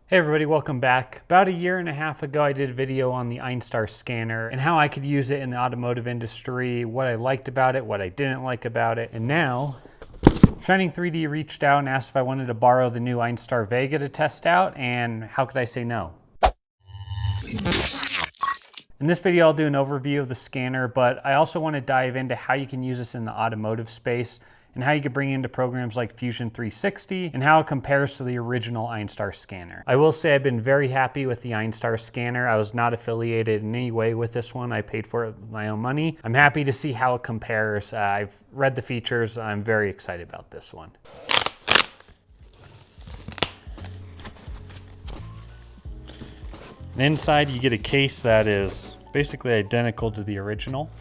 Hey everybody, welcome back. About a year and a half ago, I did a video on the Einstar scanner and how I could use it in the automotive industry, what I liked about it, what I didn't like about it. And now, Shining 3D reached out and asked if I wanted to borrow the new Einstar Vega to test out, and how could I say no? In this video, I'll do an overview of the scanner, but I also want to dive into how you can use this in the automotive space and how you can bring it into programs like Fusion 360 and how it compares to the original Einstar scanner. I will say I've been very happy with the Einstar scanner. I was not affiliated in any way with this one. I paid for it with my own money. I'm happy to see how it compares. I've read the features. I'm very excited about this one. And inside you get a case that is basically identical to the original.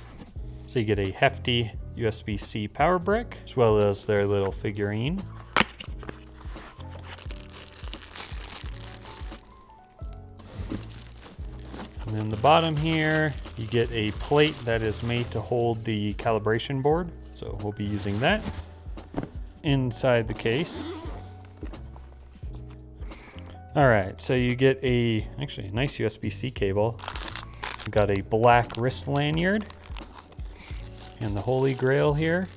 So you get a hefty USB-C power brick, as well as their little figurine. And then the bottom here, you get a plate that is made to hold the calibration board. So we'll be using that inside the case. All right, so you get actually a nice USB-C cable. You've got a black wrist lanyard and the holy grail here,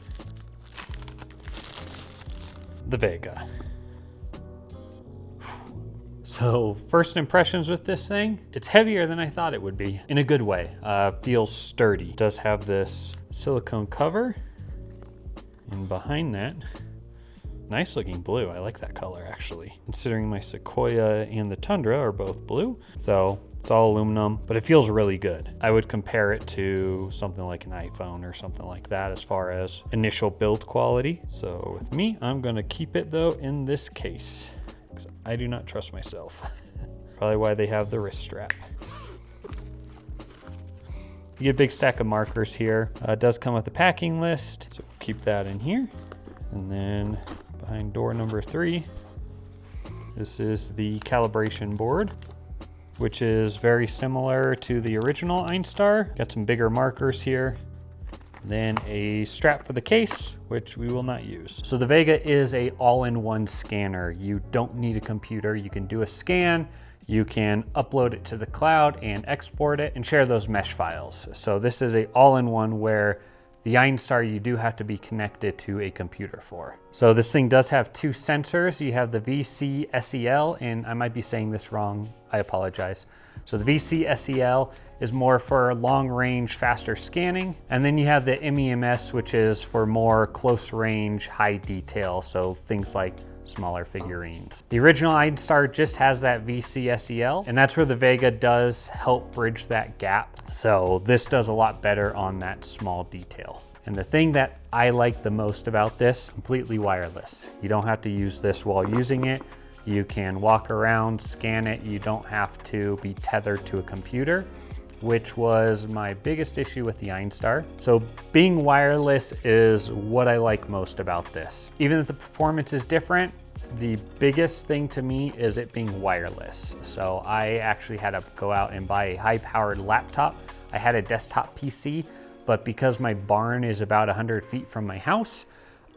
the Vega. So first impressions with this thing, it's heavier than I thought it would be in a good way. Feels sturdy. It does have this silicone cover, and behind that, nice looking blue. I like that color actually. Considering my Sequoia and the Tundra are both blue. So it's all aluminum, but it feels really good. I would compare it to something like an iPhone or something like that as far as initial build quality. So with me, I'm gonna keep it though in this case, because I do not trust myself. Probably why they have the wrist strap. You get a big stack of markers here. It does come with a packing list, so we'll keep that in here. And then behind door number 3, this is the calibration board, which is very similar to the original Einstar. Got some bigger markers here. Then a strap for the case, which we will not use. So the Vega is a all-in-one scanner. You don't need a computer. You can do a scan, you can upload it to the cloud and export it and share those mesh files. So this is a all-in-one where the Einstar you do have to be connected to a computer for. So this thing does have 2 sensors. You have the VC-SEL, and I might be saying this wrong, I apologize. So the VC-SEL is more for long range, faster scanning. And then you have the MEMS, which is for more close range, high detail. So things like smaller figurines. The original Einstar just has that VC-SEL, and that's where the Vega does help bridge that gap. So this does a lot better on that small detail. And the thing that I like the most about this, completely wireless. You don't have to use this while using it. You can walk around, scan it. You don't have to be tethered to a computer, which was my biggest issue with the Einstar. So being wireless is what I like most about this. Even if the performance is different, the biggest thing to me is it being wireless. So I actually had to go out and buy a high-powered laptop. I had a desktop PC, but because my barn is about 100 feet from my house,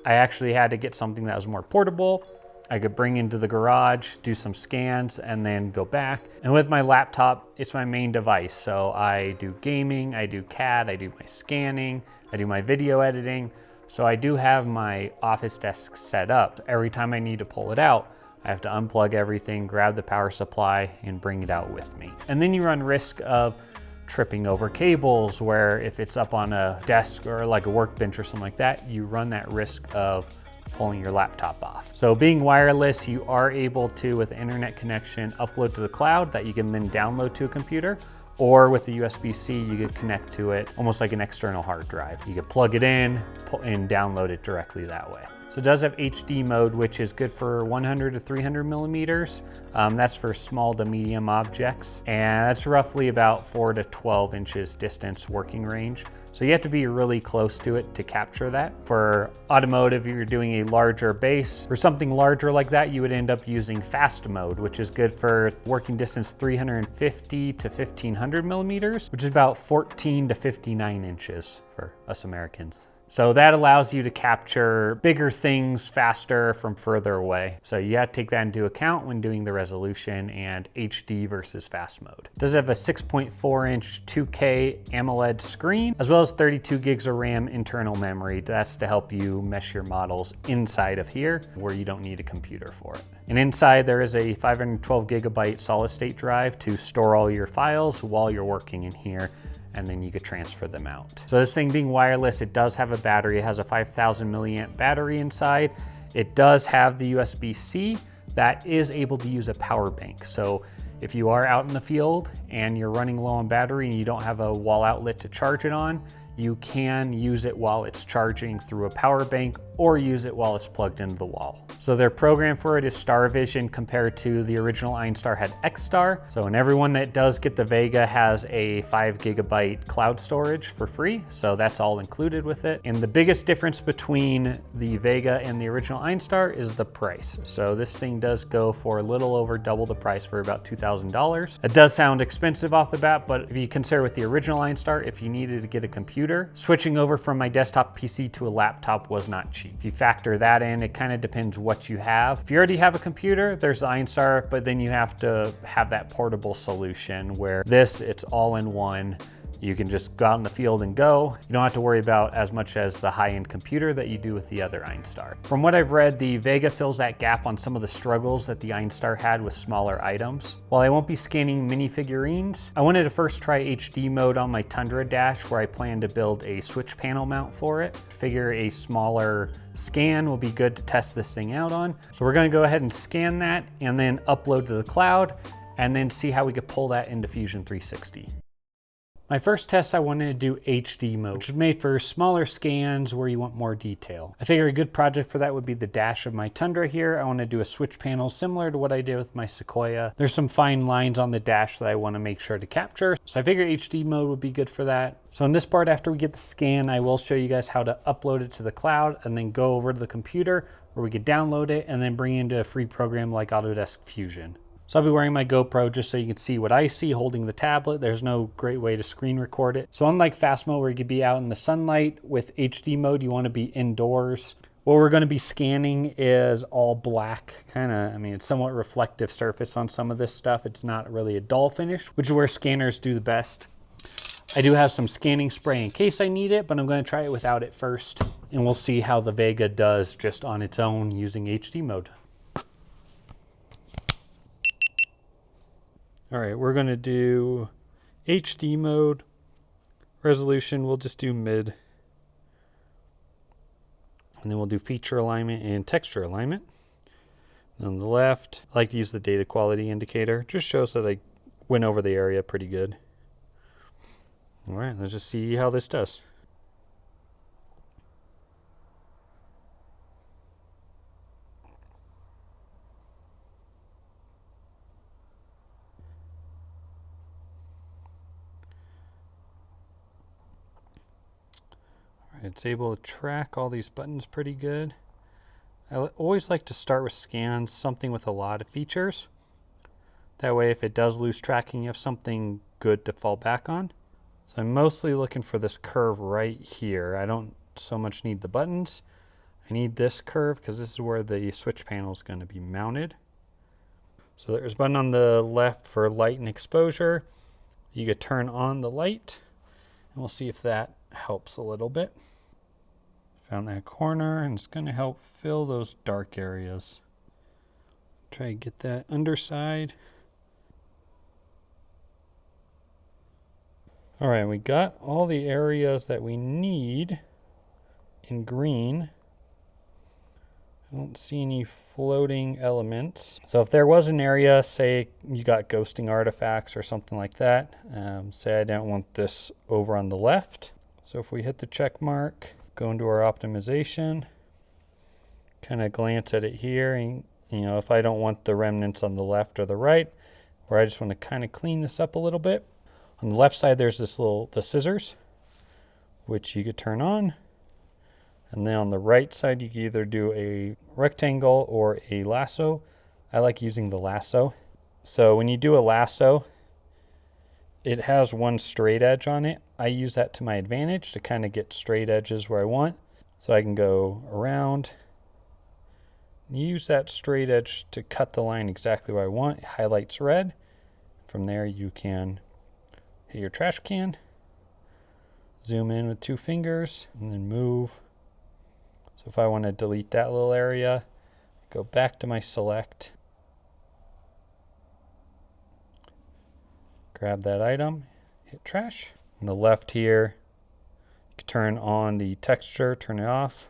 I actually had to get something that was more portable. I could bring into the garage, do some scans, and then go back. And with my laptop, it's my main device. So I do gaming, I do CAD, I do my scanning, I do my video editing. So I do have my office desk set up. Every time I need to pull it out, I have to unplug everything, grab the power supply, and bring it out with me. And then you run risk of tripping over cables, where if it's up on a desk or like a workbench or something like that, you run that risk of pulling your laptop off. So being wireless, you are able to, with internet connection, upload to the cloud that you can then download to a computer, or with the USB-C, you could connect to it almost like an external hard drive. You could plug it in and download it directly that way. So it does have HD mode, which is good for 100 to 300 millimeters. That's for small to medium objects. And that's roughly about 4 to 12 inches distance working range. So you have to be really close to it to capture that. For automotive, if you're doing a larger base, for something larger like that, you would end up using fast mode, which is good for working distance 350 to 1500 millimeters, which is about 14 to 59 inches for us Americans. So that allows you to capture bigger things faster from further away. So you have to take that into account when doing the resolution and HD versus fast mode. It does have a 6.4-inch 2K AMOLED screen, as well as 32 gigs of RAM internal memory. That's to help you mesh your models inside of here where you don't need a computer for it. And inside there is a 512 gigabyte solid state drive to store all your files while you're working in here, and then you could transfer them out. So this thing being wireless, it does have a battery. It has a 5,000 milliamp battery inside. It does have the USB-C that is able to use a power bank. So if you are out in the field and you're running low on battery and you don't have a wall outlet to charge it on, you can use it while it's charging through a power bank or use it while it's plugged into the wall. So their program for it is Star Vision compared to the original Einstar had X-Star. So and everyone that does get the Vega has a 5 gigabyte cloud storage for free. So that's all included with it. And the biggest difference between the Vega and the original Einstar is the price. So this thing does go for a little over double the price for about $2,000. It does sound expensive off the bat, but if you consider with the original Einstar, if you needed to get a computer, switching over from my desktop PC to a laptop was not cheap. If you factor that in, it kind of depends what you have. If you already have a computer, there's the Einstar, but then you have to have that portable solution where it's all in one. You can just go out in the field and go. You don't have to worry about as much as the high-end computer that you do with the other Einstar. From what I've read, the Vega fills that gap on some of the struggles that the Einstar had with smaller items. While I won't be scanning minifigurines, I wanted to first try HD mode on my Tundra dash where I plan to build a switch panel mount for it. Figure a smaller scan will be good to test this thing out on. So we're gonna go ahead and scan that and then upload to the cloud and then see how we could pull that into Fusion 360. My first test, I wanted to do HD mode, which is made for smaller scans where you want more detail. I figure a good project for that would be the dash of my Tundra here. I want to do a switch panel similar to what I did with my Sequoia. There's some fine lines on the dash that I want to make sure to capture. So I figured HD mode would be good for that. So in this part, after we get the scan, I will show you guys how to upload it to the cloud and then go over to the computer where we could download it and then bring it into a free program like Autodesk Fusion. So I'll be wearing my GoPro just so you can see what I see holding the tablet. There's no great way to screen record it. So unlike fast mode where you could be out in the sunlight, with HD mode, you want to be indoors. What we're going to be scanning is all black, it's somewhat reflective surface on some of this stuff. It's not really a dull finish, which is where scanners do the best. I do have some scanning spray in case I need it, but I'm going to try it without it first. And we'll see how the Vega does just on its own using HD mode. All right, we're gonna do HD mode. Resolution, we'll just do mid. And then we'll do feature alignment and texture alignment. And on the left, I like to use the data quality indicator. Just shows that I went over the area pretty good. All right, let's just see how this does. It's able to track all these buttons pretty good. I always like to start with scans, something with a lot of features. That way if it does lose tracking, you have something good to fall back on. So I'm mostly looking for this curve right here. I don't so much need the buttons. I need this curve because this is where the switch panel is going to be mounted. So there's a button on the left for light and exposure. You could turn on the light and we'll see if that helps a little bit. Found that corner and it's going to help fill those dark areas. Try to get that underside. All right, we got all the areas that we need in green. I don't see any floating elements. So if there was an area, say you got ghosting artifacts or something like that, say I don't want this over on the left. So if we hit the check mark, go into our optimization, kind of glance at it here, and if I don't want the remnants on the left or the right, or I just want to kind of clean this up a little bit. On the left side, there's the scissors, which you could turn on. And then on the right side, you can either do a rectangle or a lasso. I like using the lasso. So when you do a lasso, it has one straight edge on it. I use that to my advantage to kind of get straight edges where I want. So I can go around and use that straight edge to cut the line exactly where I want. It highlights red. From there you can hit your trash can, zoom in with 2 fingers, and then move. So if I want to delete that little area, go back to my select, grab that item, hit trash. On the left here, you can turn on the texture, turn it off.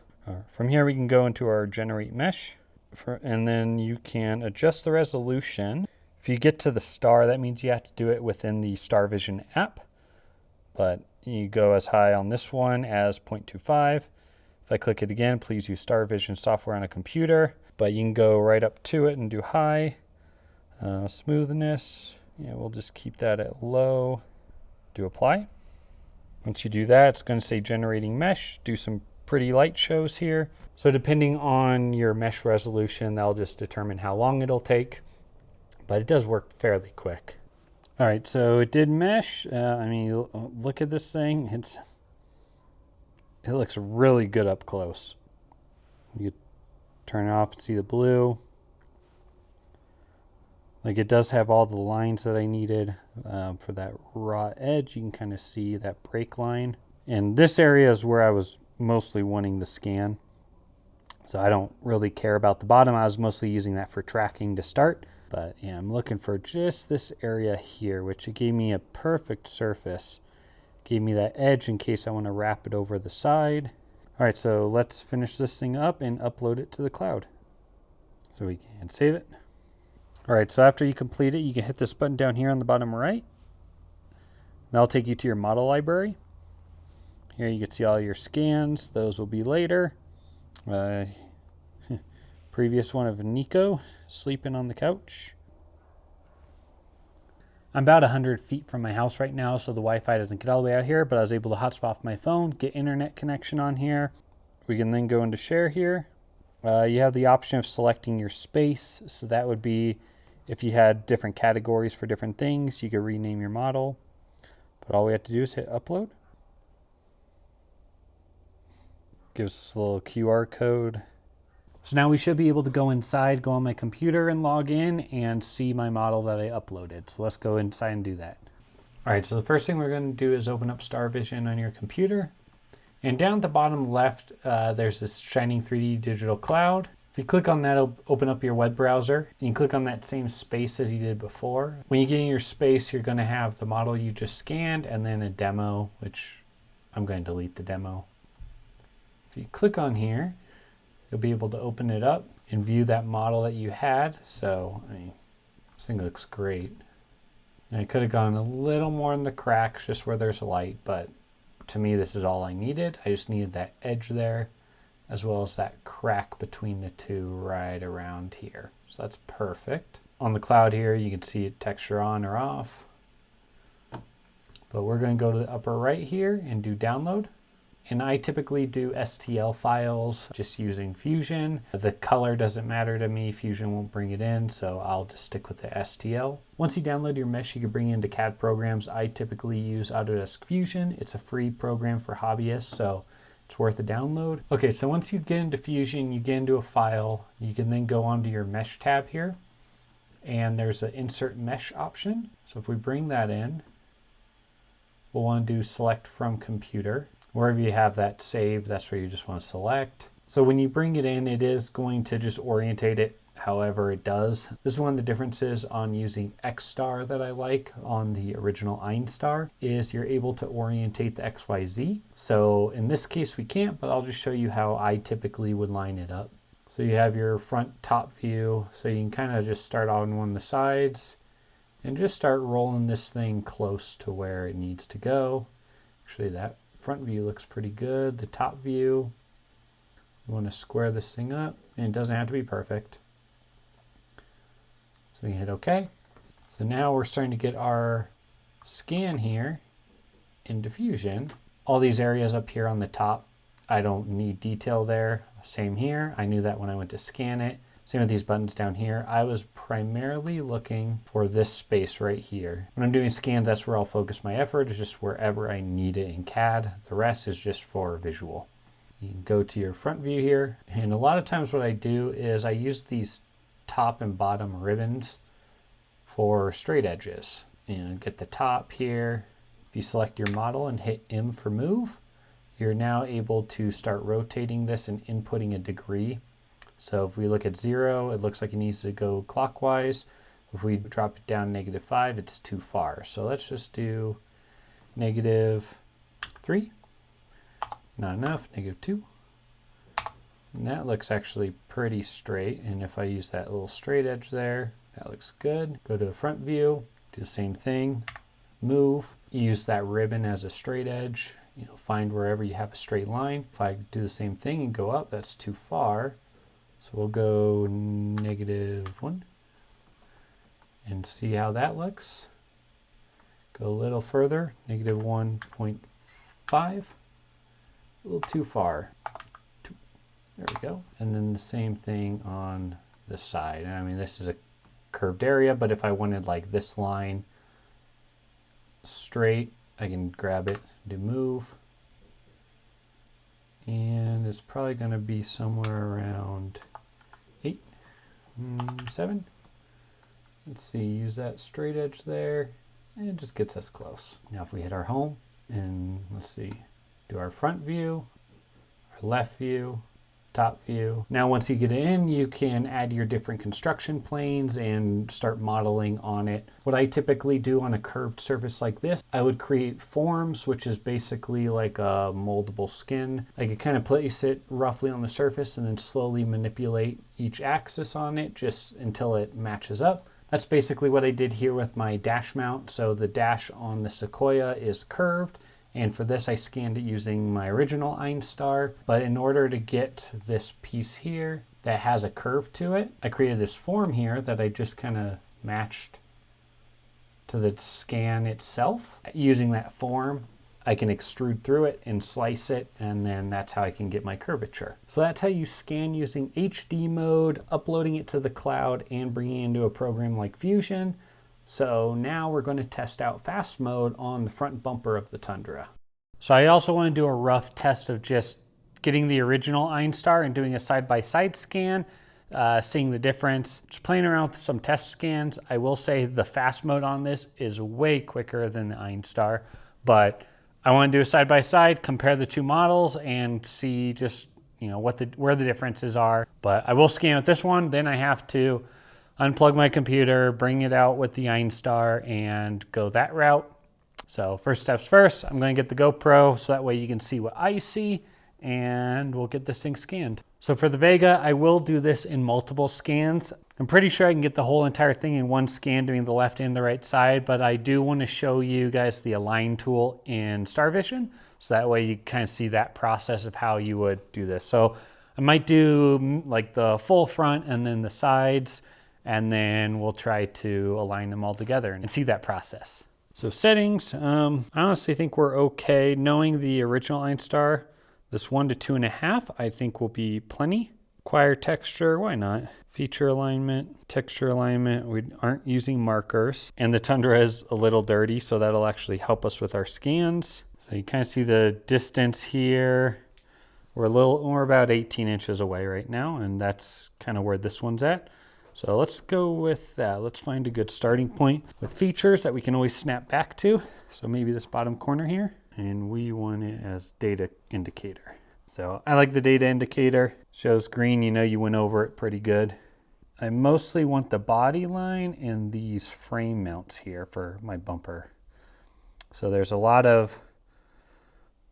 From here we can go into our generate mesh, and then you can adjust the resolution. If you get to the star, that means you have to do it within the StarVision app, but you go as high on this one as 0.25. If I click it again, please use StarVision software on a computer, but you can go right up to it and do high. Smoothness, yeah, we'll just keep that at low. Do apply. Once you do that, it's going to say generating mesh. Do some pretty light shows here. So depending on your mesh resolution, that'll just determine how long it'll take, but it does work fairly quick. All right, so it did mesh. I mean, look at this thing. It looks really good up close. You turn it off and see the blue. Like, it does have all the lines that I needed for that raw edge. You can kind of see that break line. And this area is where I was mostly wanting the scan. So I don't really care about the bottom. I was mostly using that for tracking to start. But yeah, I'm looking for just this area here, which it gave me a perfect surface. Gave me that edge in case I want to wrap it over the side. All right, so let's finish this thing up and upload it to the cloud. So we can save it. All right, so after you complete it, you can hit this button down here on the bottom right. That'll take you to your model library. Here you can see all your scans. Those will be later. Previous one of Nico sleeping on the couch. I'm about 100 feet from my house right now, so the Wi-Fi doesn't get all the way out here, but I was able to hotspot off my phone, get internet connection on here. We can then go into share here. You have the option of selecting your space, so that would be if you had different categories for different things, you could rename your model. But all we have to do is hit upload. Gives us a little QR code. So now we should be able to go inside, go on my computer and log in and see my model that I uploaded. So let's go inside and do that. All right, so the first thing we're going to do is open up StarVision on your computer. And down at the bottom left, there's this shining 3D digital cloud. If you click on that, it'll open up your web browser. You can click on that same space as you did before. When you get in your space, you're going to have the model you just scanned and then a demo, which I'm going to delete the demo. If you click on here, you'll be able to open it up and view that model that you had. So, I mean, this thing looks great. And I could have gone a little more in the cracks just where there's light, but to me, this is all I needed. I just needed that edge there, as well as that crack between the two right around here. So that's perfect. On the cloud here, you can see it texture on or off. But we're going to go to the upper right here and do download. And I typically do STL files just using Fusion. The color doesn't matter to me. Fusion won't bring it in, so I'll just stick with the STL. Once you download your mesh, you can bring it into CAD programs. I typically use Autodesk Fusion. It's a free program for hobbyists, so it's worth a download. Okay, so once you get into Fusion, you get into a file. You can then go onto your mesh tab here, and there's an insert mesh option. So if we bring that in, we'll want to do select from computer. Wherever you have that saved, that's where you just want to select. So when you bring it in, it is going to just orientate it however it does. This is one of the differences on using X-Star that I like on the original Einstar, is you're able to orientate the XYZ. So in this case we can't, but I'll just show you how I typically would line it up. So you have your front top view, so you can kind of just start on one of the sides and just start rolling this thing close to where it needs to go. Actually, that front view looks pretty good. The top view, you want to square this thing up, and it doesn't have to be perfect. So we hit OK. So now we're starting to get our scan here in Fusion. All these areas up here on the top, I don't need detail there. Same here. I knew that when I went to scan it. Same with these buttons down here. I was primarily looking for this space right here. When I'm doing scans, that's where I'll focus my effort, is just wherever I need it in CAD. The rest is just for visual. You can go to your front view here. And a lot of times what I do is I use these top and bottom ribbons for straight edges. And get the top here. If you select your model and hit M for move, you're now able to start rotating this and inputting a degree. So if we look at 0, it looks like it needs to go clockwise. If we drop it down -5, it's too far. So let's just do -3. Not enough, -2. And that looks actually pretty straight. And if I use that little straight edge there, that looks good. Go to the front view, do the same thing, move, use that ribbon as a straight edge. You know, find wherever you have a straight line. If I do the same thing and go up, that's too far. So we'll go -1 and see how that looks. Go a little further, -1.5. A little too far. There we go. And then the same thing on the side. I mean, this is a curved area, but if I wanted like this line straight, I can grab it, do move. And it's probably going to be somewhere around 8, 7. Let's see, use that straight edge there. And it just gets us close. Now if we hit our home and let's see, do our front view, our left view, top view. Now once you get it in, you can add your different construction planes and start modeling on it. What I typically do on a curved surface like this, I would create forms, which is basically like a moldable skin. I could kind of place it roughly on the surface and then slowly manipulate each axis on it just until it matches up. That's basically what I did here with my dash mount. So the dash on the Sequoia is curved. And for this, I scanned it using my original Einstar. But in order to get this piece here that has a curve to it, I created this form here that I just kind of matched to the scan itself. Using that form, I can extrude through it and slice it, and then that's how I can get my curvature. So that's how you scan using HD mode, uploading it to the cloud, and bringing it into a program like Fusion. So now we're going to test out fast mode on the front bumper of the Tundra. So I also want to do a rough test of just getting the original Einstar and doing a side-by-side scan, seeing the difference. Just playing around with some test scans. I will say the fast mode on this is way quicker than the Einstar, but I want to do a side-by-side, compare the two models and see just, you know, where the differences are. But I will scan with this one, then I have to unplug my computer, bring it out with the Einstar, and go that route. So first steps first, I'm going to get the GoPro so that way you can see what I see, and we'll get this thing scanned. So for the Vega, I will do this in multiple scans. I'm pretty sure I can get the whole entire thing in one scan doing the left and the right side, but I do want to show you guys the align tool in StarVision, so that way you kind of see that process of how you would do this. So I might do like the full front and then the sides, and then we'll try to align them all together and see that process. So settings, I honestly think we're okay. Knowing the original Einstar, this 1 to 2.5, I think will be plenty. Acquire texture, why not? Feature alignment, texture alignment, we aren't using markers. And the Tundra is a little dirty, so that'll actually help us with our scans. So you kind of see the distance here. We're about 18 inches away right now, and that's kind of where this one's at. So let's go with that. Let's find a good starting point with features that we can always snap back to. So maybe this bottom corner here, and we want it as data indicator. So I like the data indicator. Shows green, you know you went over it pretty good. I mostly want the body line and these frame mounts here for my bumper. So there's a lot of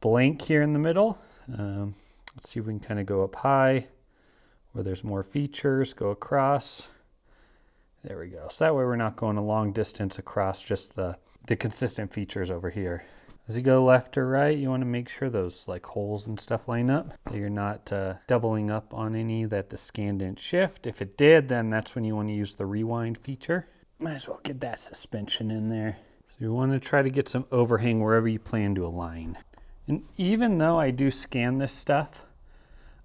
blank here in the middle. Let's see if we can kind of go up high where there's more features, go across. There we go. So that way we're not going a long distance across just the consistent features over here. As you go left or right, you want to make sure those like holes and stuff line up, that you're not doubling up on any that the scan didn't shift. If it did, then that's when you want to use the rewind feature. Might as well get that suspension in there. So you want to try to get some overhang wherever you plan to align. And even though I do scan this stuff,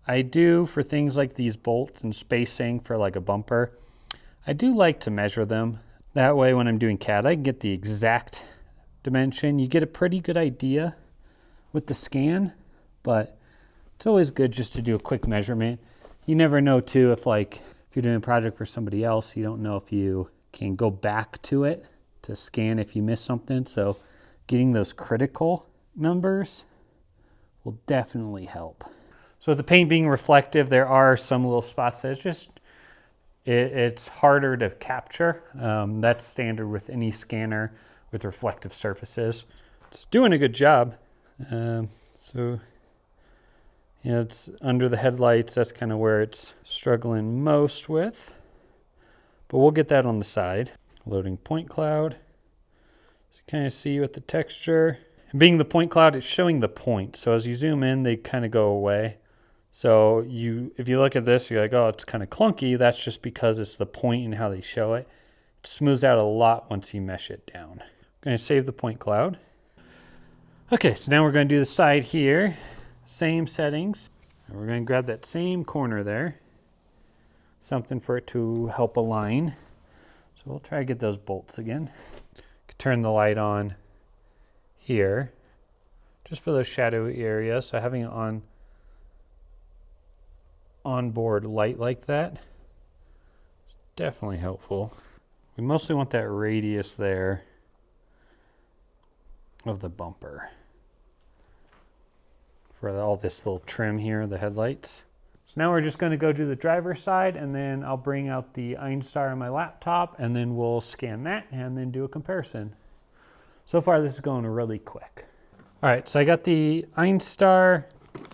I do for things like these bolts and spacing for like a bumper, I do like to measure them. That way when I'm doing CAD, I can get the exact dimension. You get a pretty good idea with the scan, but It's always good just to do a quick measurement. You never know too if you're doing a project for somebody else, you don't know if you can go back to it to scan if you miss something. So getting those critical numbers will definitely help. So with the paint being reflective, there are some little spots that it's harder to capture. That's standard with any scanner with reflective surfaces. It's doing a good job. So it's under the headlights. That's kind of where it's struggling most with. But we'll get that on the side. Loading point cloud. So you kind of see with the texture. And being the point cloud, it's showing the point. So as you zoom in, they kind of go away. So if you look at this, you're like, oh, it's kind of clunky. That's just because it's the point and how they show it. It smooths out a lot once you mesh it down. I'm going to save the point cloud. Okay, so now we're going to do the side here. Same settings. And we're going to grab that same corner there. Something for it to help align. So we'll try to get those bolts again. Turn the light on here, just for those shadowy areas. So having it onboard light like that is definitely helpful. We mostly want that radius there of the bumper for all this little trim here, the headlights. So now we're just going to go to the driver's side, and then I'll bring out the Einstar on my laptop, and then we'll scan that and then do a comparison. So far this is going really quick. All right, so I got the Einstar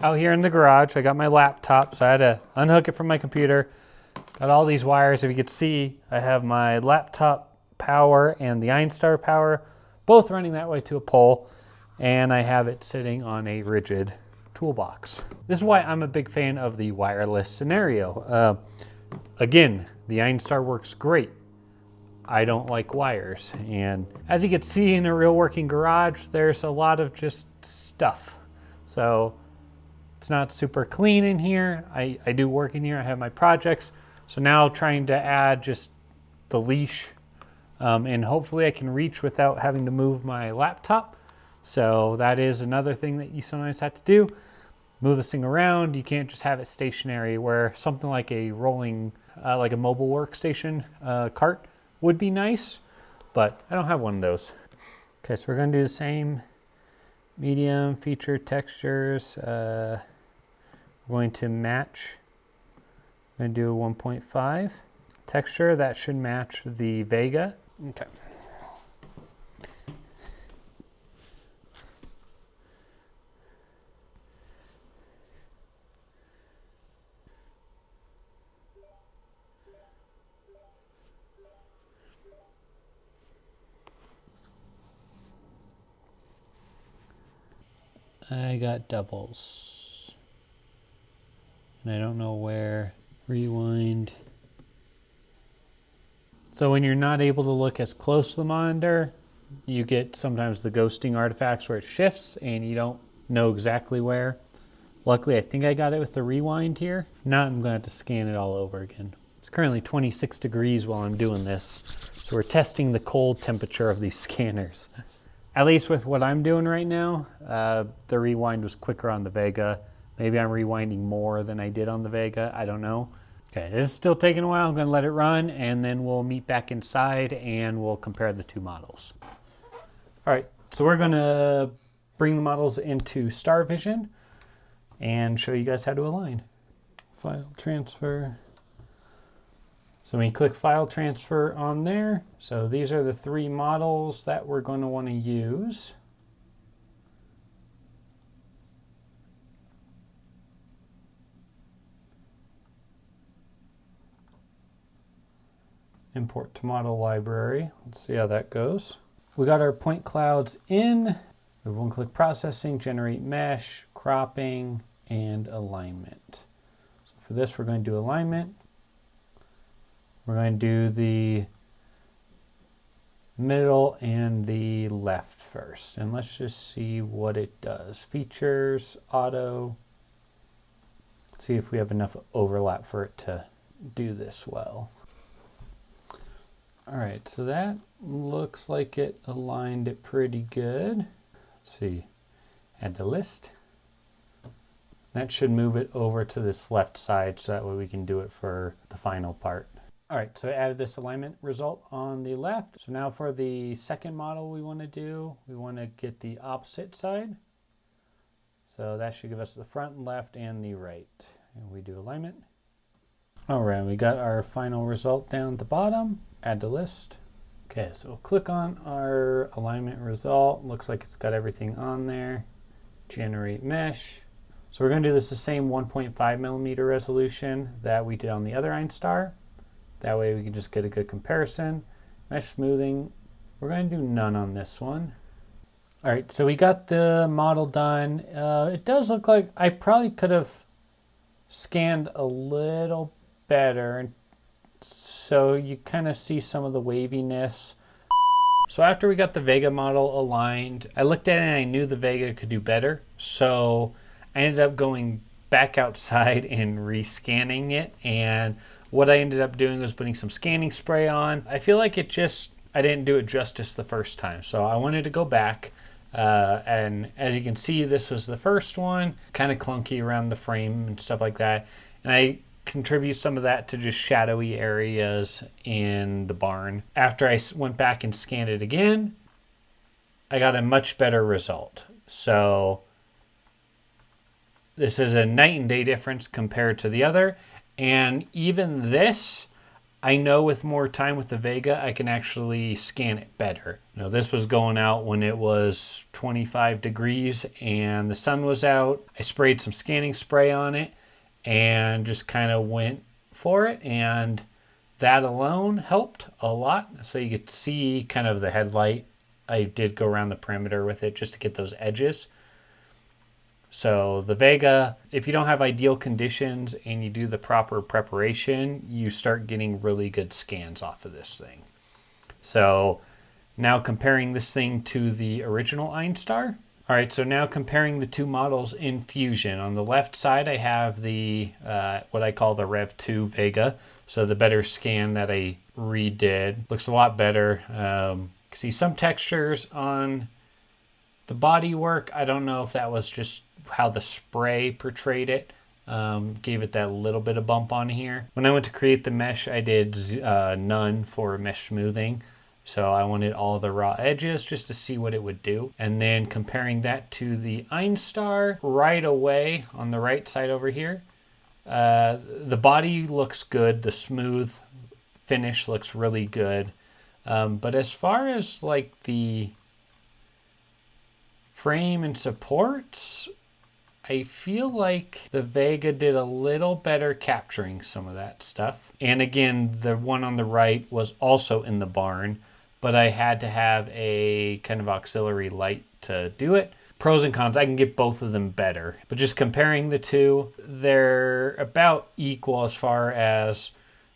out here in the garage. I got my laptop, so I had to unhook it from my computer. Got all these wires. If you could see, I have my laptop power and the Einstar power, both running that way to a pole, and I have it sitting on a rigid toolbox. This is why I'm a big fan of the wireless scenario. Again, the Einstar works great. I don't like wires. And as you can see in a real working garage, there's a lot of just stuff. So it's not super clean in here. I do work in here, I have my projects. So now trying to add just the leash, and hopefully I can reach without having to move my laptop. So that is another thing that you sometimes have to do. Move this thing around. You can't just have it stationary, where something like a rolling, like a mobile workstation cart would be nice, but I don't have one of those. Okay, so we're gonna do the same medium feature textures. We're going to match. I'm gonna do a 1.5 texture. That should match the Vega. Okay. I got doubles. And I don't know where. Rewind. So when you're not able to look as close to the monitor, you get sometimes the ghosting artifacts where it shifts and you don't know exactly where. Luckily, I think I got it with the rewind here. If not, I'm gonna have to scan it all over again. It's currently 26 degrees while I'm doing this. So we're testing the cold temperature of these scanners. At least with what I'm doing right now, the rewind was quicker on the Vega. Maybe I'm rewinding more than I did on the Vega, I don't know. Okay, this is still taking a while. I'm gonna let it run and then we'll meet back inside and we'll compare the two models. All right, so we're gonna bring the models into StarVision and show you guys how to align. File transfer. So when you click file transfer on there, so these are the three models that we're going to want to use. Import to model library. Let's see how that goes. We got our point clouds in. We have one-click processing, generate mesh, cropping, and alignment. So for this, we're going to do alignment. We're going to do the middle and the left first. And let's just see what it does. Features, auto. Let's see if we have enough overlap for it to do this well. All right, so that looks like it aligned it pretty good. Let's see, add to list. That should move it over to this left side so that way we can do it for the final part. All right, so I added this alignment result on the left. So now for the second model we want to do, we want to get the opposite side. So that should give us the front, left, and the right. And we do alignment. All right, we got our final result down at the bottom. Add to list. Okay, so we'll click on our alignment result. Looks like it's got everything on there. Generate mesh. So we're going to do this the same 1.5 millimeter resolution that we did on the other Einstar. That way we can just get a good comparison. Mesh smoothing, we're going to do none on this one. All right, so we got the model done. It does look like I probably could have scanned a little better, so you kind of see some of the waviness. So after we got the Vega model aligned, I looked at it and I knew the Vega could do better. So I ended up going back outside and rescanning it, and what I ended up doing was putting some scanning spray on. I feel like I didn't do it justice the first time, so I wanted to go back. And as you can see, this was the first one, kind of clunky around the frame and stuff like that. And I contribute some of that to just shadowy areas in the barn. After I went back and scanned it again, I got a much better result. So this is a night and day difference compared to the other. And even this, I know with more time with the Vega, I can actually scan it better. Now, this was going out when it was 25 degrees and the sun was out. I sprayed some scanning spray on it and just kind of went for it. And that alone helped a lot. So you could see kind of the headlight. I did go around the perimeter with it just to get those edges. So the Vega, if you don't have ideal conditions and you do the proper preparation, you start getting really good scans off of this thing. So now comparing this thing to the original Einstar. All right, so now comparing the two models in Fusion. On the left side, I have the what I call the Rev 2 Vega. So the better scan that I redid. Looks a lot better. See some textures on the body work. I don't know if that was just how the spray portrayed it. Gave it that little bit of bump on here. When I went to create the mesh, I did none for mesh smoothing. So I wanted all the raw edges just to see what it would do. And then comparing that to the Einstar right away on the right side over here. The body looks good. The smooth finish looks really good. But as far as like the frame and supports, I feel like the Vega did a little better capturing some of that stuff. And again, the one on the right was also in the barn, but I had to have a kind of auxiliary light to do it. Pros and cons, I can get both of them better. But just comparing the two, they're about equal as far as,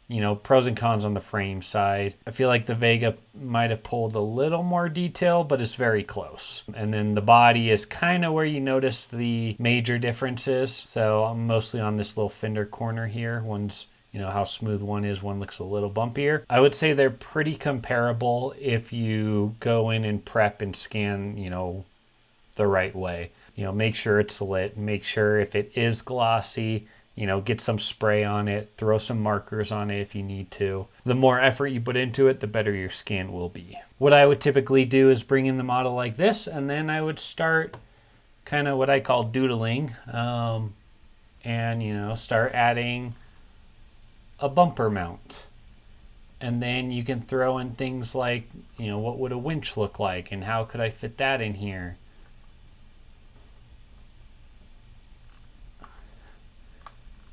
you know, pros and cons on the frame side. I feel like the Vega might have pulled a little more detail, but it's very close. And then the body is kind of where you notice the major differences. So I'm mostly on this little fender corner here. One's, you know, how smooth one is. One looks a little bumpier. I would say they're pretty comparable if you go in and prep and scan, you know, the right way. You know, make sure it's lit. Make sure if it is glossy, you know, get some spray on it, throw some markers on it if you need to. The more effort you put into it, the better your scan will be. What I would typically do is bring in the model like this, and then I would start kind of what I call doodling, and, you know, start adding a bumper mount. And then you can throw in things like, you know, what would a winch look like and how could I fit that in here?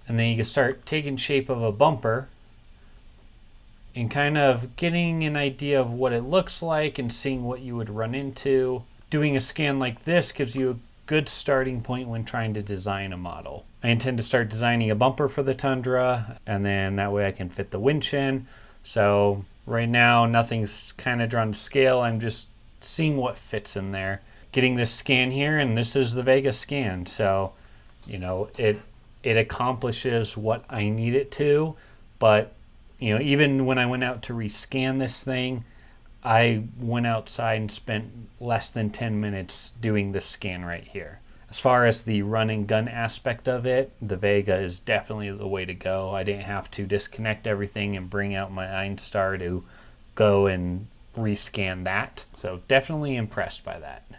And then you can start taking shape of a bumper and kind of getting an idea of what it looks like and seeing what you would run into. Doing a scan like this gives you a good starting point when trying to design a model. I intend to start designing a bumper for the Tundra, and then that way I can fit the winch in. So right now nothing's kind of drawn to scale. I'm just seeing what fits in there. Getting this scan here, and this is the Vega scan. So, you know, it accomplishes what I need it to, but, you know, even when I went out to rescan this thing, I went outside and spent less than 10 minutes doing this scan right here. As far as the run and gun aspect of it, the Vega is definitely the way to go. I didn't have to disconnect everything and bring out my Einstar to go and rescan that. So definitely impressed by that.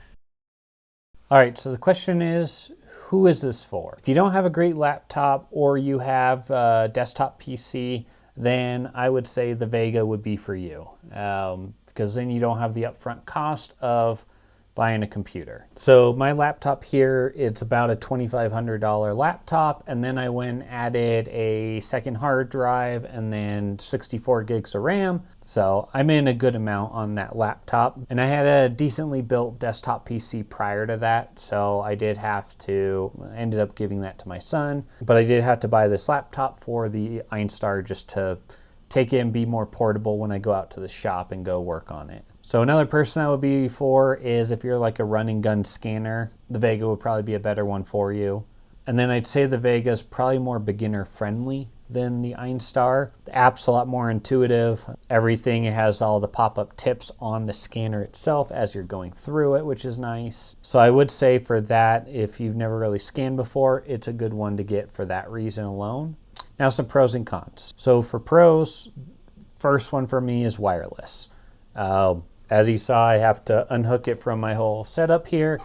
All right, so the question is, who is this for? If you don't have a great laptop or you have a desktop PC, then I would say the Vega would be for you, because then you don't have the upfront cost of buying a computer. So my laptop here, it's about a $2,500 laptop, and then I went and added a second hard drive and then 64 gigs of RAM. So I'm in a good amount on that laptop, and I had a decently built desktop PC prior to that, so I did have to, ended up giving that to my son, but I did have to buy this laptop for the Einstar just to take it and be more portable when I go out to the shop and go work on it. So another person that would be for is if you're like a run and gun scanner, the Vega would probably be a better one for you. And then I'd say the Vega is probably more beginner friendly than the Einstar. The app's a lot more intuitive. Everything, it has all the pop-up tips on the scanner itself as you're going through it, which is nice. So I would say for that, if you've never really scanned before, it's a good one to get for that reason alone. Now some pros and cons. So for pros, first one for me is wireless. As you saw, I have to unhook it from my whole setup here,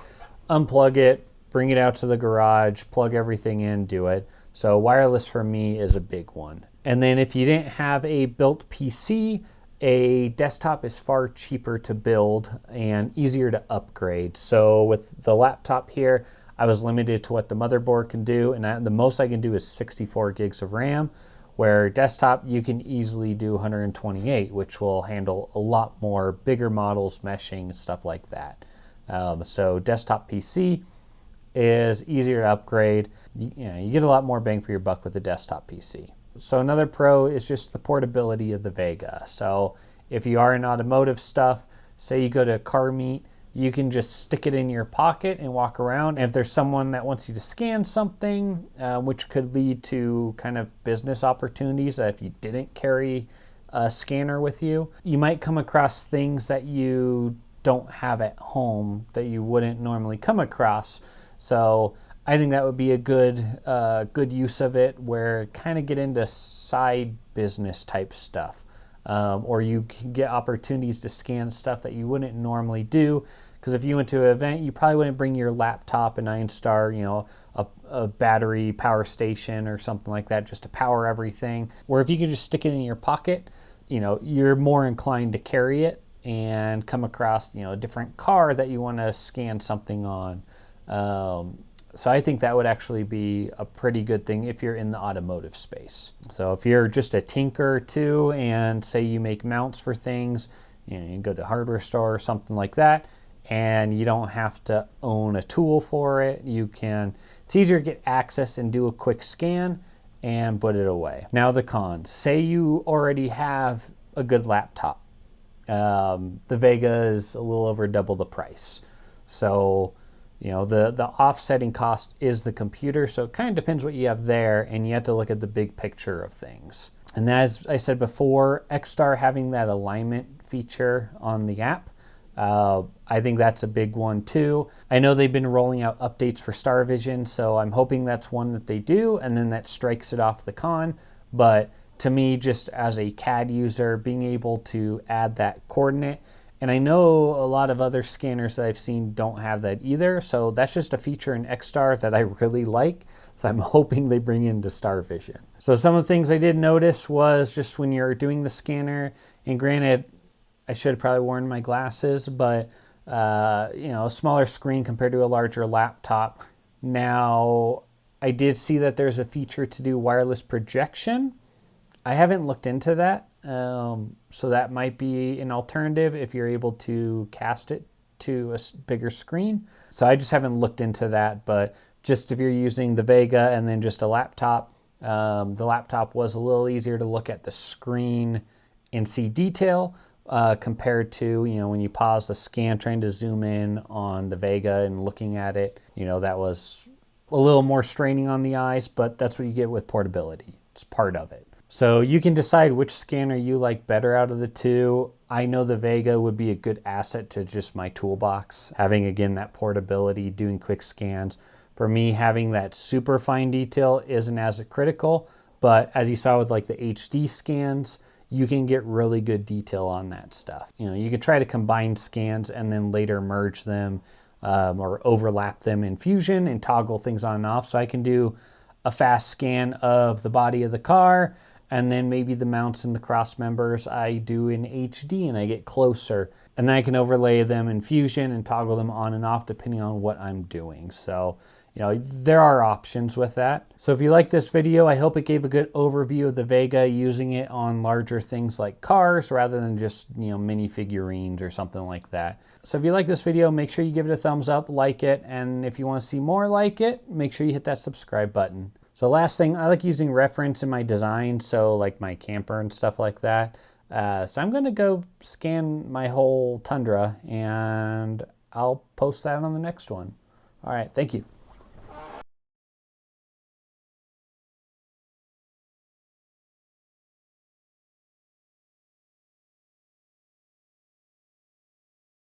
unplug it, bring it out to the garage, plug everything in, do it. So wireless for me is a big one. And then if you didn't have a built PC, a desktop is far cheaper to build and easier to upgrade. So with the laptop here, I was limited to what the motherboard can do, and the most I can do is 64 gigs of RAM. Where desktop, you can easily do 128, which will handle a lot more bigger models, meshing, stuff like that. So desktop PC is easier to upgrade. You get a lot more bang for your buck with the desktop PC. So another pro is just the portability of the Vega. So if you are in automotive stuff, say you go to a car meet, you can just stick it in your pocket and walk around. And if there's someone that wants you to scan something, which could lead to kind of business opportunities that if you didn't carry a scanner with you, you might come across things that you don't have at home that you wouldn't normally come across. So I think that would be a good use of it, where kind of get into side business type stuff. Or you can get opportunities to scan stuff that you wouldn't normally do. Because if you went to an event, you probably wouldn't bring your laptop and Einstar, a battery power station or something like that just to power everything. Where if you could just stick it in your pocket, you're more inclined to carry it and come across, a different car that you want to scan something on. So I think that would actually be a pretty good thing if you're in the automotive space. So if you're just a tinker too, and say you make mounts for things, you go to a hardware store or something like that, and you don't have to own a tool for it. It's easier to get access and do a quick scan and put it away. Now the cons. Say you already have a good laptop. The Vega is a little over double the price. So the offsetting cost is the computer, so it kind of depends what you have there, and you have to look at the big picture of things. And as I said before, Einstar having that alignment feature on the app, I think that's a big one too. I know they've been rolling out updates for StarVision, so I'm hoping that's one that they do, and then that strikes it off the con. But to me, just as a CAD user, being able to add that coordinate, and I know a lot of other scanners that I've seen don't have that either, so that's just a feature in Einstar that I really like, so I'm hoping they bring into StarVision. So some of the things I did notice was just when you're doing the scanner, and granted, I should have probably worn my glasses, but a smaller screen compared to a larger laptop. Now, I did see that there's a feature to do wireless projection. I haven't looked into that, so that might be an alternative if you're able to cast it to a bigger screen. So I just haven't looked into that, but just if you're using the Vega and then just a laptop, the laptop was a little easier to look at the screen and see detail compared to, when you pause the scan trying to zoom in on the Vega and looking at it, that was a little more straining on the eyes, but that's what you get with portability. It's part of it. So you can decide which scanner you like better out of the two. I know the Vega would be a good asset to just my toolbox, having again that portability, doing quick scans. For me, having that super fine detail isn't as critical, but as you saw with like the HD scans, you can get really good detail on that stuff. You know, you could try to combine scans and then later merge them or overlap them in Fusion and toggle things on and off. So I can do a fast scan of the body of the car, and then maybe the mounts and the cross members I do in HD and I get closer. And then I can overlay them in Fusion and toggle them on and off depending on what I'm doing. So, you know, there are options with that. So if you like this video, I hope it gave a good overview of the Vega, using it on larger things like cars rather than just, you know, mini figurines or something like that. So if you like this video, make sure you give it a thumbs up, like it, and if you want to see more like it, make sure you hit that subscribe button. So last thing, I like using reference in my design, so like my camper and stuff like that. So I'm gonna go scan my whole Tundra and I'll post that on the next one. All right, thank you.